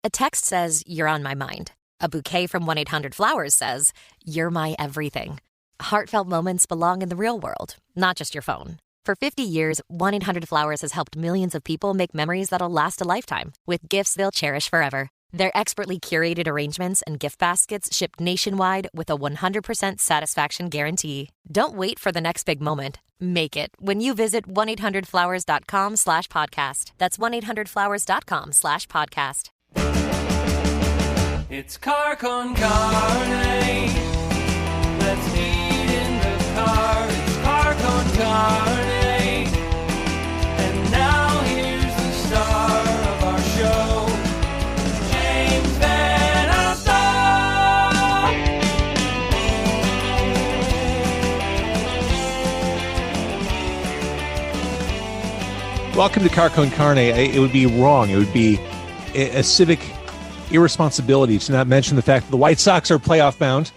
A text says, "You're on my mind." A bouquet from 1-800-Flowers says, "You're my everything." Heartfelt moments belong in the real world, not just your phone. For 50 years, 1-800-Flowers has helped millions of people make memories that'll last a lifetime with gifts they'll cherish forever. Their expertly curated arrangements and gift baskets ship nationwide with a 100% satisfaction guarantee. Don't wait for the next big moment. Make it when you visit 1-800-Flowers.com/podcast. That's 1-800-Flowers.com/podcast. It's car con carne. Let's eat in the car. It's car con carne. And now here's the star of our show, James Van Alstyne. Welcome to Car con Carne. It would be wrong. It would be a civic irresponsibility to not mention the fact that the White Sox are playoff bound.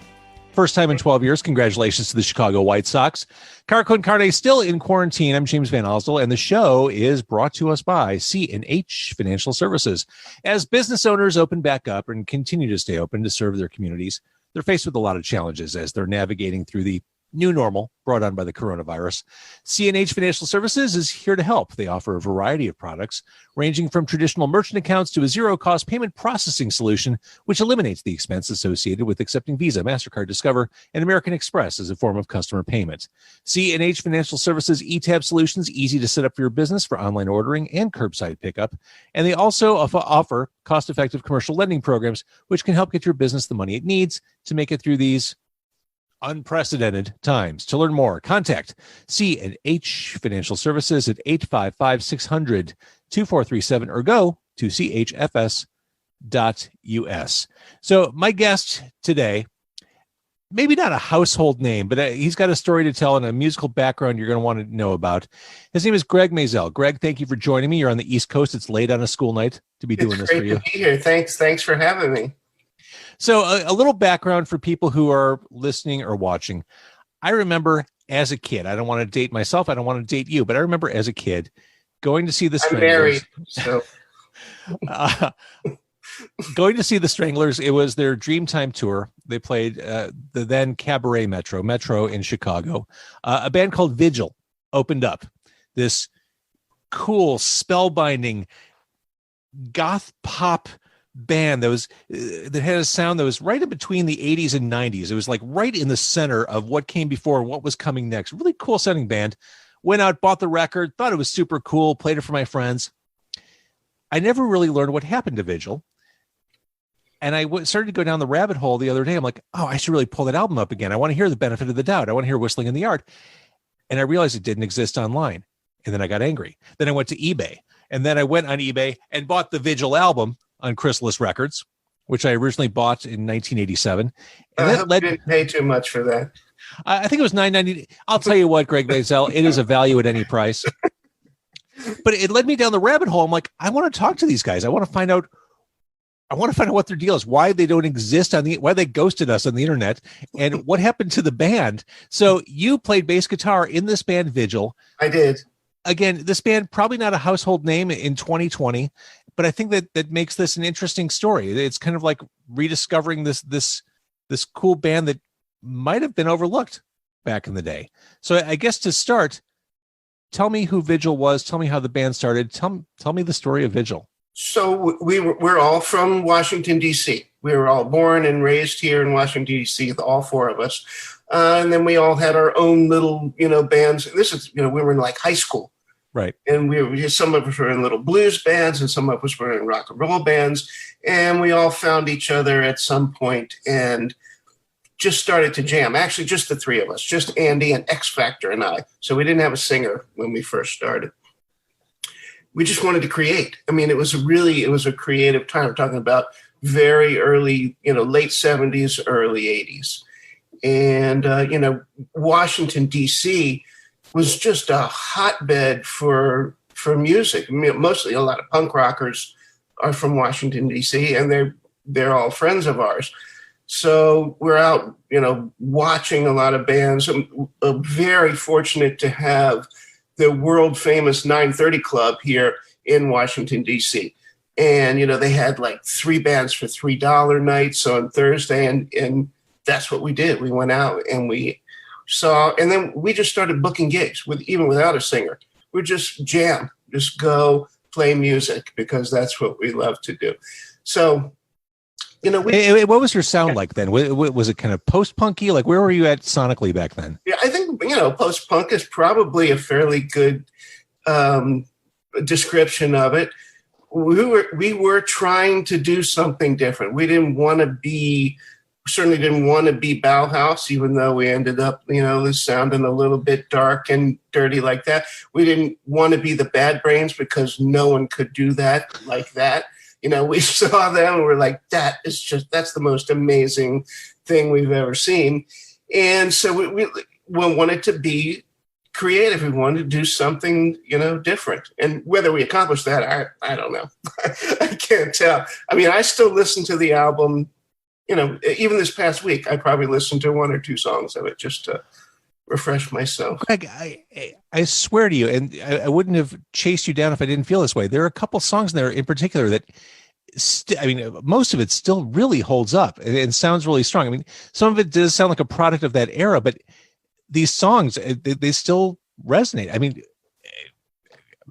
First time in 12 years. Congratulations to the Chicago White Sox. Car con Carne is still in quarantine. I'm James Van Alstyne, and the show is brought to us by C&H Financial Services. As business owners open back up and continue to stay open to serve their communities, they're faced with a lot of challenges as they're navigating through the new normal brought on by the coronavirus. C&H Financial Services is here to help. They offer a variety of products, ranging from traditional merchant accounts to a zero-cost payment processing solution, which eliminates the expense associated with accepting Visa, MasterCard, Discover, and American Express as a form of customer payment. C&H Financial Services eTab solutions, easy to set up for your business for online ordering and curbside pickup. And they also offer cost-effective commercial lending programs, which can help get your business the money it needs to make it through these unprecedented times. To learn more, contact C&H Financial Services at 855-600-2437 or go to chfs.us. So my guest today, maybe not a household name, but he's got a story to tell and a musical background you're going to want to know about. His name is Gregg Maizel. Greg, thank you for joining me. You're on the East Coast. It's late on a school night to be doing this for you. It's great to be here. Thanks for having me. So a little background for people who are listening or watching. I remember as a kid, I don't want to date myself, I don't want to date you, but I remember as a kid going to see the Stranglers. I'm married, so. Going to see the Stranglers. It was their Dreamtime tour. They played the then Cabaret Metro in Chicago. A band called Vigil opened up. This cool, spellbinding goth pop band that had a sound that was right in between the 80s and 90s. It was like right in the center of what came before and what was coming next. Really cool sounding band. Went out, bought the record, thought it was super cool, played it for my friends. I never really learned what happened to Vigil. And I started to go down the rabbit hole the other day. I'm like, oh, I should really pull that album up again. I want to hear The Benefit of the Doubt. I want to hear Whistling in the Yard. And I realized it didn't exist online. And then I got angry. Then I went to eBay. And then I went on eBay and bought the Vigil album on Chrysalis Records, which I originally bought in 1987. And I hope you didn't pay too much for that. I think it was $9.90. I'll tell you what, Gregg Maizel, it is a value at any price. But it led me down the rabbit hole. I'm like, I want to talk to these guys. I want to find out what their deal is, why they don't exist why they ghosted us on the internet, and what happened to the band. So you played bass guitar in this band, Vigil. I did. Again, this band, probably not a household name in 2020, but I think that makes this an interesting story. It's kind of like rediscovering this cool band that might have been overlooked back in the day. So I guess to start, tell me who Vigil was. Tell me how the band started. Tell me the story of Vigil. So we're all from Washington, D.C. We were all born and raised here in Washington, D.C., all four of us. And then we all had our own little, bands. This is, we were in like high school. Right. And some of us were in little blues bands and some of us were in rock and roll bands. And we all found each other at some point and just started to jam. Actually, just the three of us, just Andy and X Factor and I. So we didn't have a singer when we first started. We just wanted to create. I mean, it was a creative time. We're talking about very early, late 70s, early 80s. And, Washington, D.C. was just a hotbed for music. I mean, mostly a lot of punk rockers are from Washington, D.C., and they're all friends of ours. So we're out, watching a lot of bands. I'm very fortunate to have the world famous 930 Club here in Washington, D.C. And, they had like 3 bands for $3 nights on Thursday. And that's what we did. We went out and we saw, and then we just started booking gigs even without a singer. We'd just jam, just go play music because that's what we love to do. So, what was your sound like then? Was it kind of post-punky? Like, where were you at sonically back then? Yeah, I think, post-punk is probably a fairly good description of it. We were trying to do something different. We certainly didn't want to be Bauhaus, even though we ended up, sounding a little bit dark and dirty like that. We didn't want to be the Bad Brains because no one could do that like that. We saw them and we're like, that's the most amazing thing we've ever seen. And so we wanted to be creative. We wanted to do something, different. And whether we accomplished that, I don't know. I can't tell. I mean, I still listen to the album, even this past week, I probably listened to 1 or 2 songs of it just to refresh myself. Gregg, I swear to you, and I wouldn't have chased you down if I didn't feel this way. There are a couple songs in there in particular that, most of it still really holds up and sounds really strong. I mean, some of it does sound like a product of that era, but these songs, they still resonate. I mean,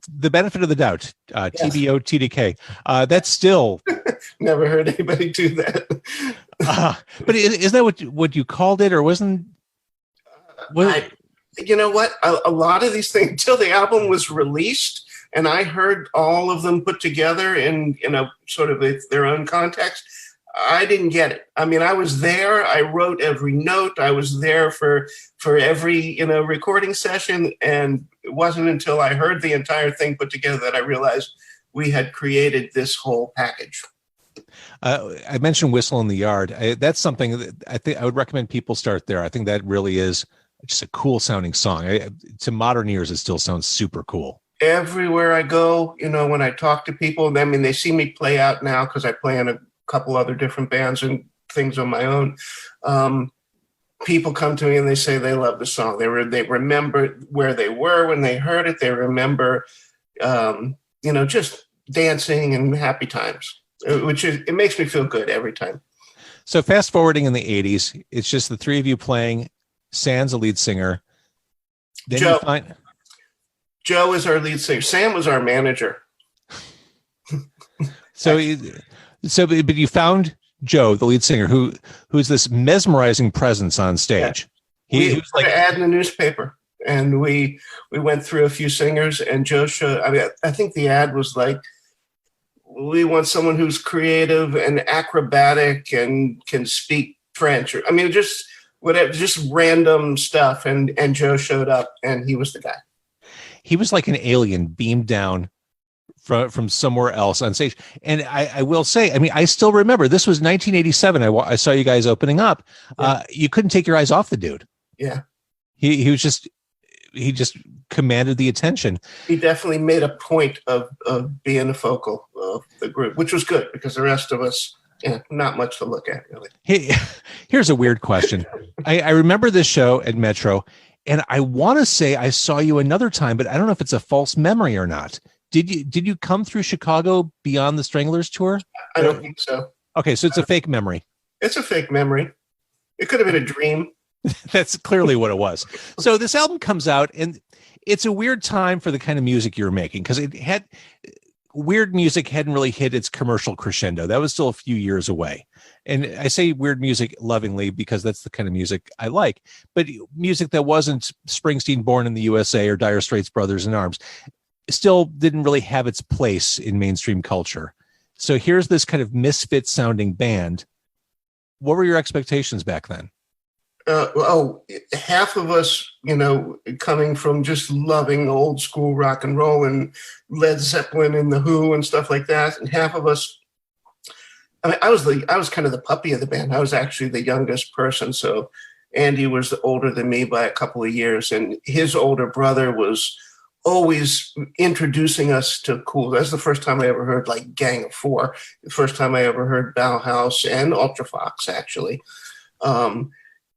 the benefit of the doubt, yes. TBO, TDK, that's still... Never heard anybody do that. But is that what you called it, or wasn't... You know what? A lot of these things, until the album was released, and I heard all of them put together in sort of their own context, I didn't get it. I mean, I was there. I wrote every note. I was there for every recording session, and it wasn't until I heard the entire thing put together that I realized we had created this whole package. I mentioned Whistle in the Yard. That's something that I think I would recommend people start there. I think that really is just a cool sounding song. To modern ears, it still sounds super cool. Everywhere I go, when I talk to people, I mean, they see me play out now because I play in a couple other different bands and things on my own. People come to me and they say they love the song. They remember where they were when they heard it. They remember, just dancing and happy times. It makes me feel good every time. So fast forwarding in the 80s, it's just the 3 of you playing. Sam's a lead singer. Then Joe is our lead singer. Sam was our manager. But you found Joe, the lead singer, who's this mesmerizing presence on stage. Yeah. He was like an ad in the newspaper, and we went through a few singers, and Joe showed. I mean, I think the ad was like, we want someone who's creative and acrobatic and can speak French. I mean, just whatever, just random stuff. And Joe showed up, and he was the guy. He was like an alien beamed down from somewhere else on stage. And I will say, I mean, I still remember this was 1987. I saw you guys opening up. Yeah. You couldn't take your eyes off the dude. Yeah. He just commanded the attention. He definitely made a point of being the focal of the group, which was good because the rest of us, not much to look at, really. Here's a weird question. I remember this show at Metro, and I want to say I saw you another time, but I don't know if it's a false memory or not. Did you come through Chicago beyond the Stranglers tour? I don't think so. Okay, so it's a fake memory. It's a fake memory. It could have been a dream. That's clearly what it was. So this album comes out, and it's a weird time for the kind of music you're making, because weird music hadn't really hit its commercial crescendo. That was still a few years away. And I say weird music lovingly because that's the kind of music I like. But music that wasn't Springsteen, Born in the USA, or Dire Straits, Brothers in Arms still didn't really have its place in mainstream culture. So here's this kind of misfit sounding band. What were your expectations back then? Half of us, coming from just loving old school rock and roll and Led Zeppelin and The Who and stuff like that. And half of us, I mean, I was kind of the puppy of the band. I was actually the youngest person. So Andy was older than me by a couple of years, and his older brother was always introducing us to cool. That's the first time I ever heard like Gang of Four. The first time I ever heard Bauhaus and Ultrafox actually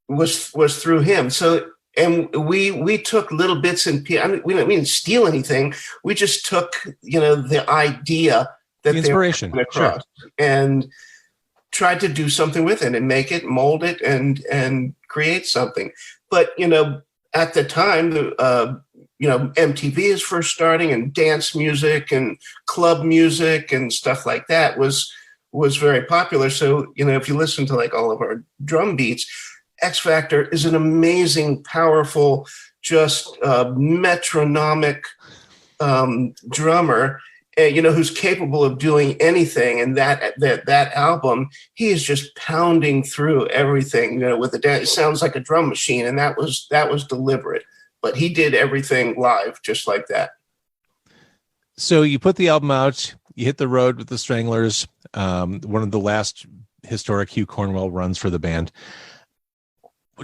was through him. So, and we took little bits and we didn't steal anything. We just took, the idea that The they were inspiration, coming across, and tried to do something with it and make it, mold it, and create something. But at the time, MTV is first starting, and dance music and club music and stuff like that was very popular. So if you listen to like all of our drum beats, X Factor is an amazing, powerful, just metronomic drummer, who's capable of doing anything. And that album, he is just pounding through everything, with the dance. It sounds like a drum machine, and that was deliberate. But he did everything live, just like that. So you put the album out, you hit the road with the Stranglers, one of the last historic Hugh Cornwell runs for the band.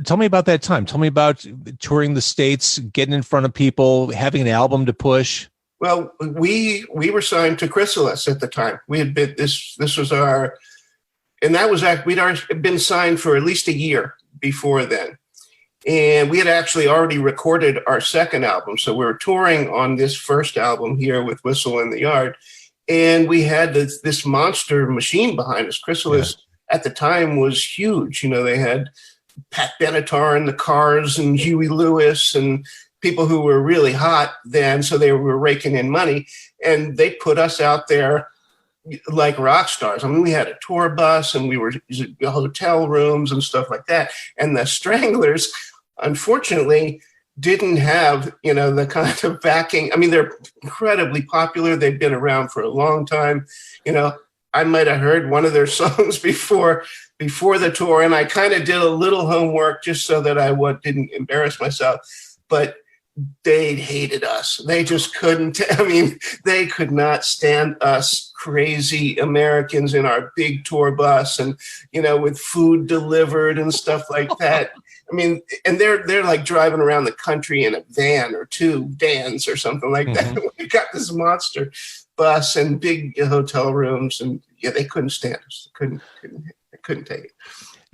Tell me about that time. Tell me about touring the States, getting in front of people, having an album to push. Well, we were signed to Chrysalis at the time. We had been this was our, and that was we'd already been signed for at least a year before then, and we had actually already recorded our second album. So we were touring on this first album here with Whistle in the Yard, and we had this monster machine behind us. Chrysalis at the time was huge. They had Pat Benatar and the Cars and Huey Lewis and people who were really hot then, so they were raking in money, and they put us out there like rock stars. I mean, we had a tour bus, and we were using hotel rooms and stuff like that. And the Stranglers, unfortunately, didn't have, the kind of backing. I mean, they're incredibly popular. They've been around for a long time. I might have heard one of their songs before the tour, and I kind of did a little homework just so that I didn't embarrass myself. But they hated us. They just couldn't. I mean, they could not stand us crazy Americans in our big tour bus, and with food delivered and stuff like that. I mean, and they're like driving around the country in a van or two vans or something like that. We got this monster bus and big hotel rooms, and they couldn't stand us. They couldn't take it.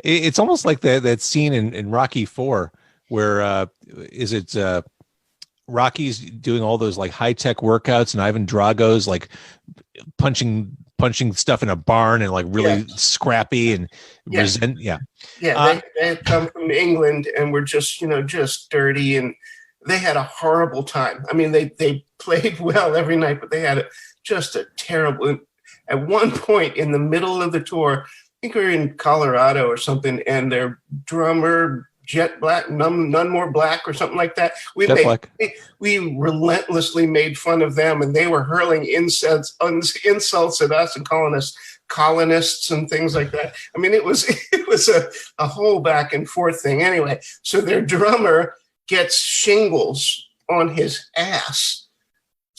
It's almost like that scene in Rocky IV where Rocky's doing all those like high tech workouts, and Ivan Drago's like punching stuff in a barn and like really scrappy and resent. Yeah. They had come from England and were just dirty, and they had a horrible time. I mean, they played well every night, but they had just a terrible. At one point in the middle of the tour, I think we were in Colorado or something, and their drummer, Jet Black, none more black or something like that. We relentlessly made fun of them, and they were hurling insults at us and calling us colonists and things like that. I mean, it was a whole back and forth thing. Anyway, so their drummer gets shingles on his ass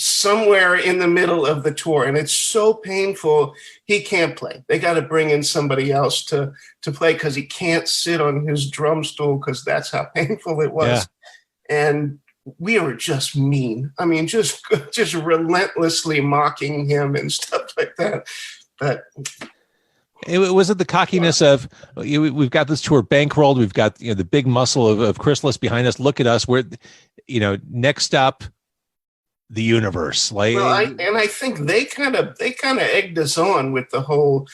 somewhere in the middle of the tour, and it's so painful he can't play. They got to bring in somebody else to play because he can't sit on his drum stool because that's how painful it was. And we were just mean. I mean, just relentlessly mocking him and stuff like that. But was it the cockiness of we've got this tour bankrolled, we've got the big muscle of Chrysalis behind us. Look at us. We're next up. The universe, like, well, I think they kind of egged us on with the whole,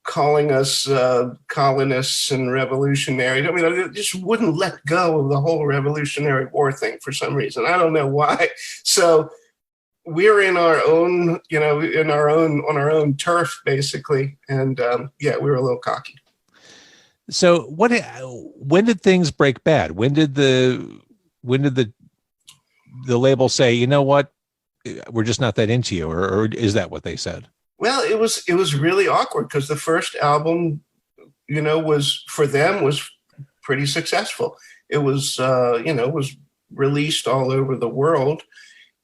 calling us colonists and revolutionary. I mean, I just wouldn't let go of the whole Revolutionary War thing for some reason. I don't know why. So we're in our own, on our own turf, basically, and we were a little cocky. So when did things break bad? When did the label say, you know what, we're just not that into you, or is that what they said? Well, it was really awkward because the first album, was pretty successful. It was, was released all over the world,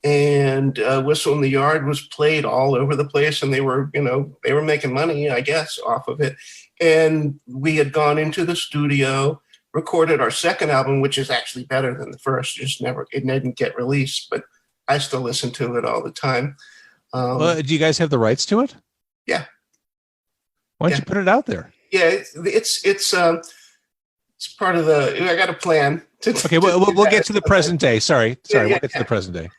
and Whistle in the Yard was played all over the place, and they were making money, I guess, off of it. And we had gone into the studio, recorded our second album, which is actually better than the first. It didn't get released, but I still listen to it all the time. Do you guys have the rights to it? Yeah. Why don't you put it out there? Yeah, it's part of the. I got a plan. We'll get to the present day. Sorry, we'll get to the present day.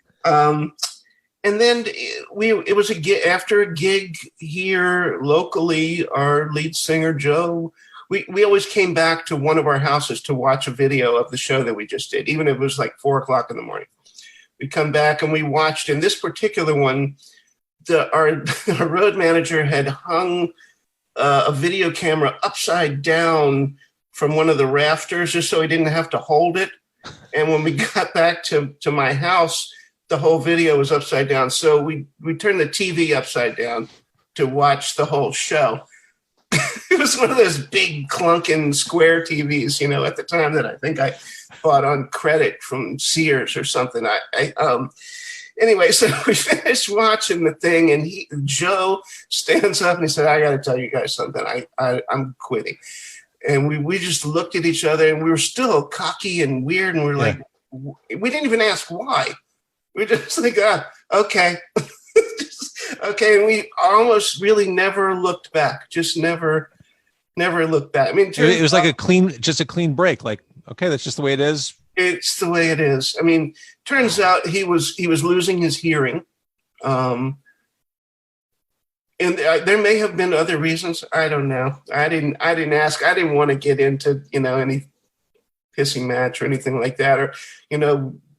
And then it was after a gig here locally. Our lead singer Joe, we always came back to one of our houses to watch a video of the show that we just did, even if it was like 4:00 in the morning. We'd come back and we watched. In this particular one, our road manager had hung a video camera upside down from one of the rafters just so he didn't have to hold it. And when we got back to my house, the whole video was upside down. So we turned the TV upside down to watch the whole show. It was one of those big clunking square TVs, at the time, that I think I bought on credit from Sears or something. Anyway, so we finished watching the thing, and Joe stands up and he said, "I got to tell you guys something. I'm quitting." And we just looked at each other, and we were still cocky and weird, and we were like, we didn't even ask why. We just like, okay. Okay. And we almost really never looked back, just never looked back. I mean, it was like a clean break. Like, okay, that's just the way it is. It's the way it is. I mean, turns out he was losing his hearing. And there may have been other reasons. I don't know. I didn't ask. I didn't want to get into, any pissing match or anything like that. Or,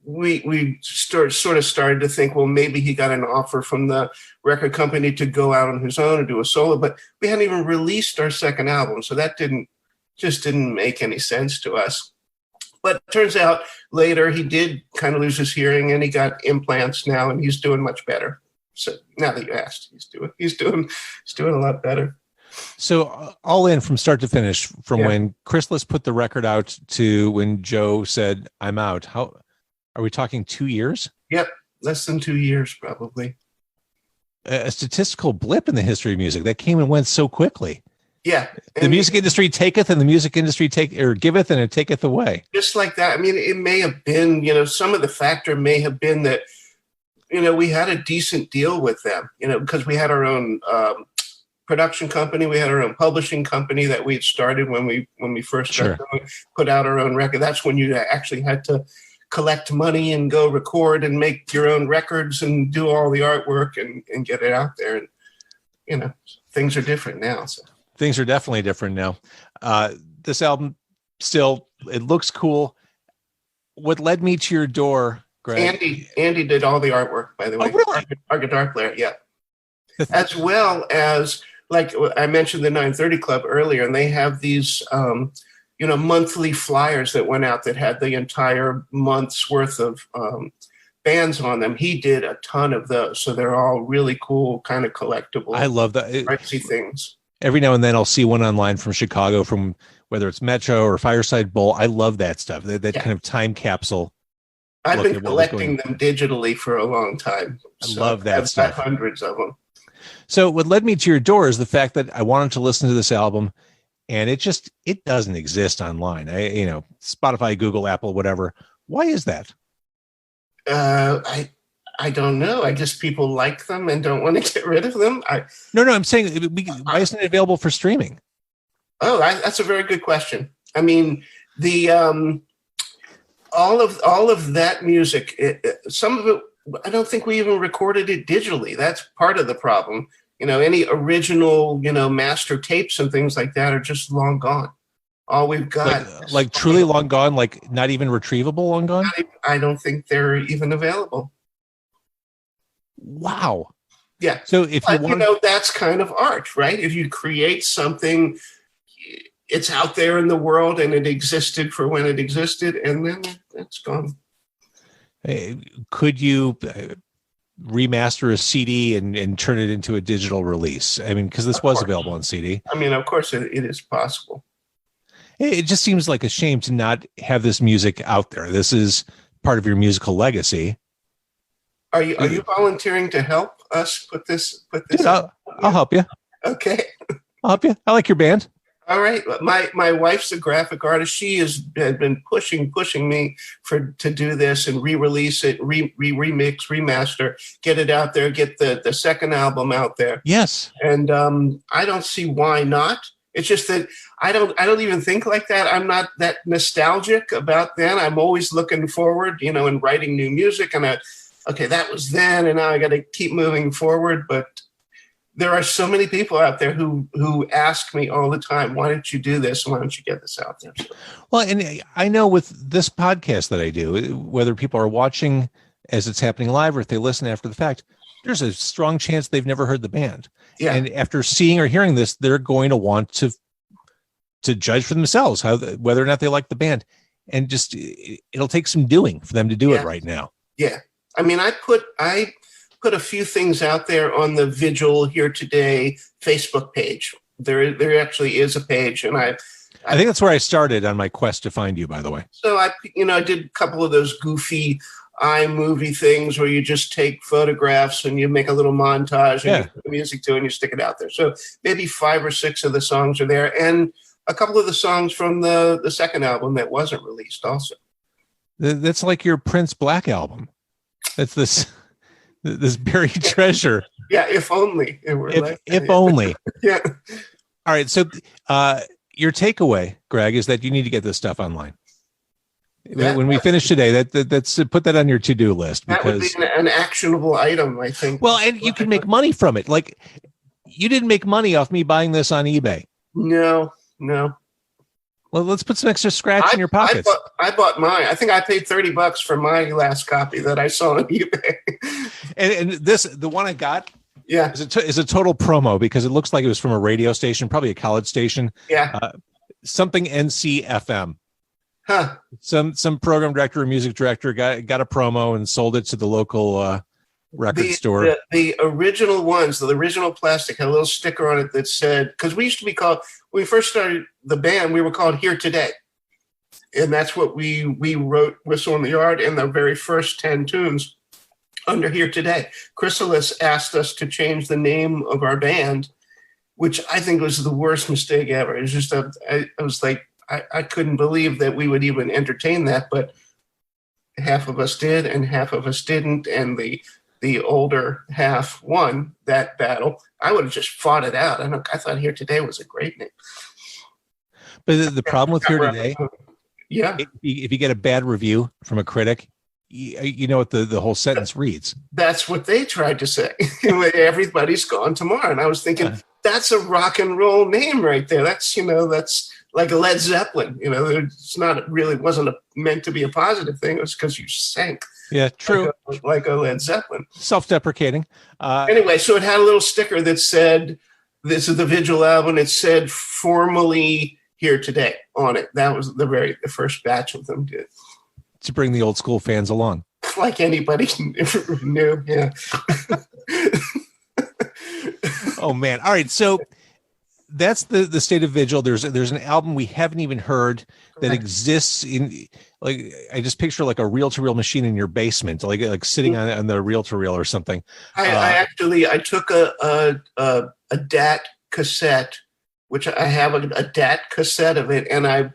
we sort of started to think, well, maybe he got an offer from the record company to go out on his own and do a solo, but we hadn't even released our second album. So that didn't make any sense to us. But it turns out later he did kind of lose his hearing, and he got implants now, and he's doing much better. So now that you asked, he's doing a lot better. So all in from start to finish, from when Chrysalis put the record out to when Joe said, "I'm out." How are we talking? 2 years? Yep. Less than 2 years, probably. A statistical blip in the history of music that came and went so quickly. Yeah. The music industry taketh, and the music industry giveth, and it taketh away. Just like that. I mean, it may have been, some of the factor may have been that, we had a decent deal with them, because we had our own production company. We had our own publishing company that we had started when we first started put out our own record. That's when you actually had to collect money and go record and make your own records and do all the artwork and get it out there. And, things are different now. So. Things are definitely different now. This album still, it looks cool. What led me to your door, Greg? Andy did all the artwork, by the way. Oh, really? Our guitar player, yeah. As well as, like I mentioned the 930 Club earlier, and they have these, monthly flyers that went out that had the entire month's worth of bands on them. He did a ton of those. So they're all really cool, kind of collectible. I love that. Artsy things. Every now and then I'll see one online from Chicago, from whether it's Metro or Fireside Bowl. I love that stuff. That kind of time capsule. I've been collecting them digitally for a long time. I love that stuff. I've hundreds of them. So what led me to your door is the fact that I wanted to listen to this album, and it doesn't exist online. Spotify, Google, Apple, whatever. Why is that? I don't know. I guess people like them and don't want to get rid of them. No, I'm saying, why isn't it available for streaming? Oh, that's a very good question. I mean, the all of that music, some of it, I don't think we even recorded it digitally. That's part of the problem. Any original, master tapes and things like that are just long gone. All we've got, like truly long gone, like not even retrievable, long gone. I don't think they're even available. Wow. Yeah. So if that's kind of art, right? If you create something, it's out there in the world and it existed for when it existed, and then it's gone. Could you remaster a CD and turn it into a digital release? I mean, because this was available on CD. I mean, of course it is possible. It just seems like a shame to not have this music out there. This is part of your musical legacy. Are you volunteering to help us put this? Dude, I'll help you. Okay. I'll help you. I like your band. All right. My wife's a graphic artist. She has been pushing me to do this and re-release it, remix, remaster, get it out there, get the second album out there. Yes. And I don't see why not. It's just that I don't even think like that. I'm not that nostalgic about then. I'm always looking forward, and writing new music, and a okay, that was then, and now I got to keep moving forward. But there are so many people out there who ask me all the time, why don't you do this? Why don't you get this out there? So, Well, and I know with this podcast that I do, whether people are watching as it's happening live or if they listen after the fact, there's a strong chance they've never heard the band. yeah. And after seeing or hearing this, they're going to want to judge for themselves whether or not they like the band. And just it'll take some doing for them to do it right now. Yeah. I mean, I put a few things out there on the Vigil Here Today Facebook page. There actually is a page, and I think that's where I started on my quest to find you, by the way. So I did a couple of those goofy iMovie things where you just take photographs and you make a little montage and you put the music to it and you stick it out there. So maybe 5 or 6 of the songs are there, and a couple of the songs from the second album that wasn't released also. That's like your Prince Black album. That's this buried treasure. Yeah, if only it were if only. Yeah. All right. So your takeaway, Gregg, is that you need to get this stuff online. When we finish today, that's put that on your to-do list. That would be an actionable item, I think. Well, and you can make money from it. Like, you didn't make money off me buying this on eBay. No. Well, let's put some extra scratch in your pockets. I bought mine. I think I paid $30 for my last copy that I saw on eBay. and the one I got, yeah, is a total promo because it looks like it was from a radio station, probably a college station. Yeah, something NCFM. Huh. Some program director or music director got a promo and sold it to the local record store. The original ones, the original plastic, had a little sticker on it that said, because we used to be called, when we first started the band, we were called Here Today. And that's what we wrote Whistle in the Yard in the very first 10 tunes under Here Today. Chrysalis asked us to change the name of our band, which I think was the worst mistake ever. It was just, I was like, I couldn't believe that we would even entertain that, but half of us did and half of us didn't. And the older half won that battle. I would have just fought it out. I thought Here Today was a great name. But the problem with Here Today, yeah, if you get a bad review from a critic, you know what the whole sentence reads. That's what they tried to say. Everybody's gone tomorrow. And I was thinking, that's a rock and roll name right there. That's like a Led Zeppelin. It's not really wasn't meant to be a positive thing. It was because you sank. Yeah, true. Like a Led Zeppelin. Self-deprecating. Anyway, so it had a little sticker that said, "This is the Vigil album." It said "Formally Here Today" on it. That was the first batch of them did. To bring the old school fans along. Like anybody knew, yeah. Oh man! All right, so that's the state of Vigil. There's an album we haven't even heard that exists in, like, I just picture like a reel-to-reel machine in your basement, like sitting on the reel-to-reel or something. I took a DAT cassette, which I have a DAT cassette of it, and I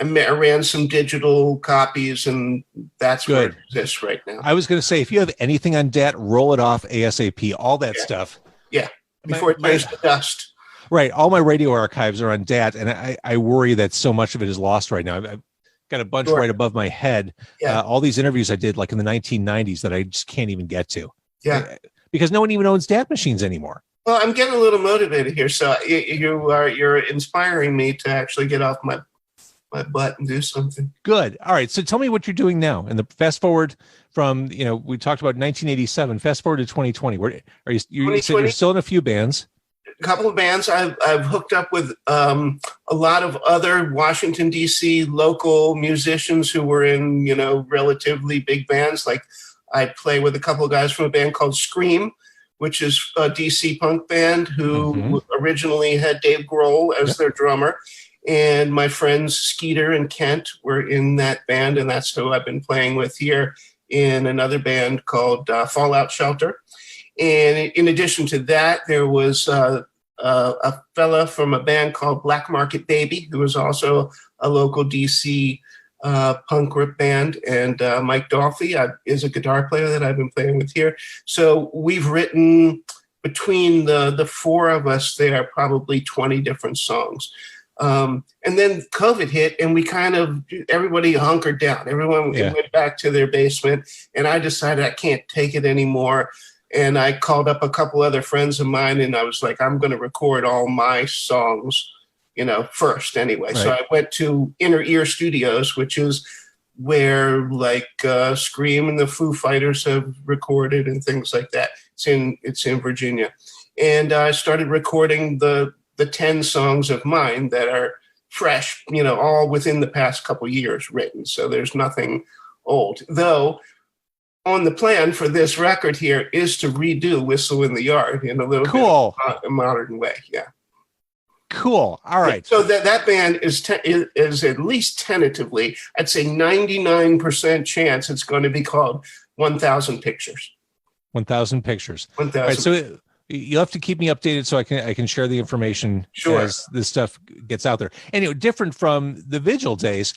ran some digital copies, and that's where it exists right now. I was going to say, if you have anything on DAT, roll it off ASAP. All that stuff. Yeah, before it turns to dust. Right. All my radio archives are on DAT, and I worry that so much of it is lost right now. I've got a bunch right above my head. Yeah. All these interviews I did like in the 1990s that I just can't even get to. Yeah. Because no one even owns DAT machines anymore. Well, I'm getting a little motivated here. So you're inspiring me to actually get off my butt and do something. Good. All right. So tell me what you're doing now. And the fast forward from, we talked about 1987, fast forward to 2020. Where are you? You said you're still in a few bands. A couple of bands. I've hooked up with a lot of other Washington, D.C. local musicians who were in, relatively big bands. Like I play with a couple of guys from a band called Scream, which is a D.C. punk band who originally had Dave Grohl as their drummer. And my friends Skeeter and Kent were in that band, and that's who I've been playing with here in another band called Fallout Shelter. And in addition to that, there was a fella from a band called Black Market Baby, who was also a local DC punk rock band. And Mike Dolphy is a guitar player that I've been playing with here. So we've written, between the four of us there, probably 20 different songs. And then COVID hit, and everybody hunkered down. Everyone went back to their basement, and I decided I can't take it anymore. And I called up a couple other friends of mine, and I was like, I'm going to record all my songs, first anyway. Right. So I went to Inner Ear Studios, which is where Scream and the Foo Fighters have recorded and things like that. It's in Virginia. And I started recording the 10 songs of mine that are fresh, all within the past couple years written. So there's nothing old. Though on the plan for this record here is to redo Whistle in the Yard in a little bit of a modern way. Yeah. Cool. All right. So that band is at least tentatively, I'd say 99% chance it's going to be called 1,000 Pictures. 1,000 Pictures. 1,000. All right, so you'll have to keep me updated so I can share the information as this stuff gets out there. Anyway, different from the Vigil days,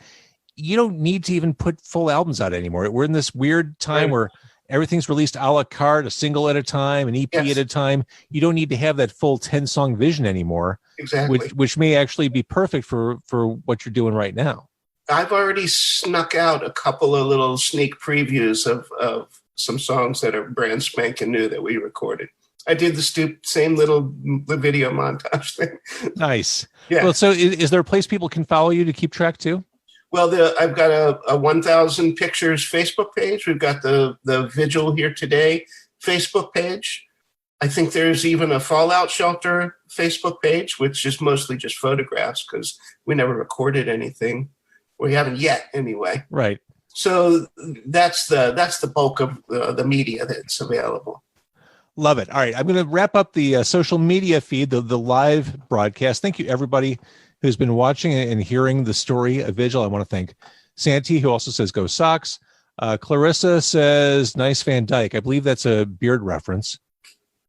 you don't need to even put full albums out anymore. We're in this weird time where everything's released a la carte, a single at a time, an EP at a time. You don't need to have that full 10-song vision anymore. Exactly. Which may actually be perfect for what you're doing right now. I've already snuck out a couple of little sneak previews of some songs that are brand spanking new that we recorded. I did the same little video montage thing. Nice. Yeah. Well, so is there a place people can follow you to keep track too? Well, I've got a 1,000 Pictures Facebook page. We've got the Vigil Here Today Facebook page. I think there's even a Fallout Shelter Facebook page, which is mostly just photographs because we never recorded anything. We haven't yet, anyway. Right. So that's the bulk of the media that's available. Love it. All right, I'm going to wrap up the social media feed, the live broadcast. Thank you, everybody who's been watching and hearing the story of Vigil. I want to thank Santi, who also says "Go Sox." Clarissa says "Nice Van Dyke." I believe that's a beard reference.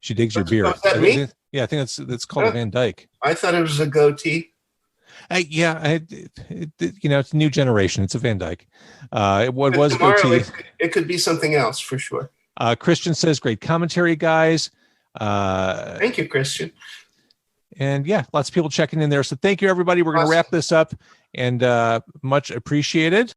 She digs your beard. Is that me? Yeah, I think that's called a Van Dyke. I thought it was a goatee. It's a new generation. It's a Van Dyke. It was goatee. It could be something else for sure. Christian says, "Great commentary, guys." Thank you, Christian. And lots of people checking in there. So thank you, everybody. We're going to wrap this up, and much appreciated.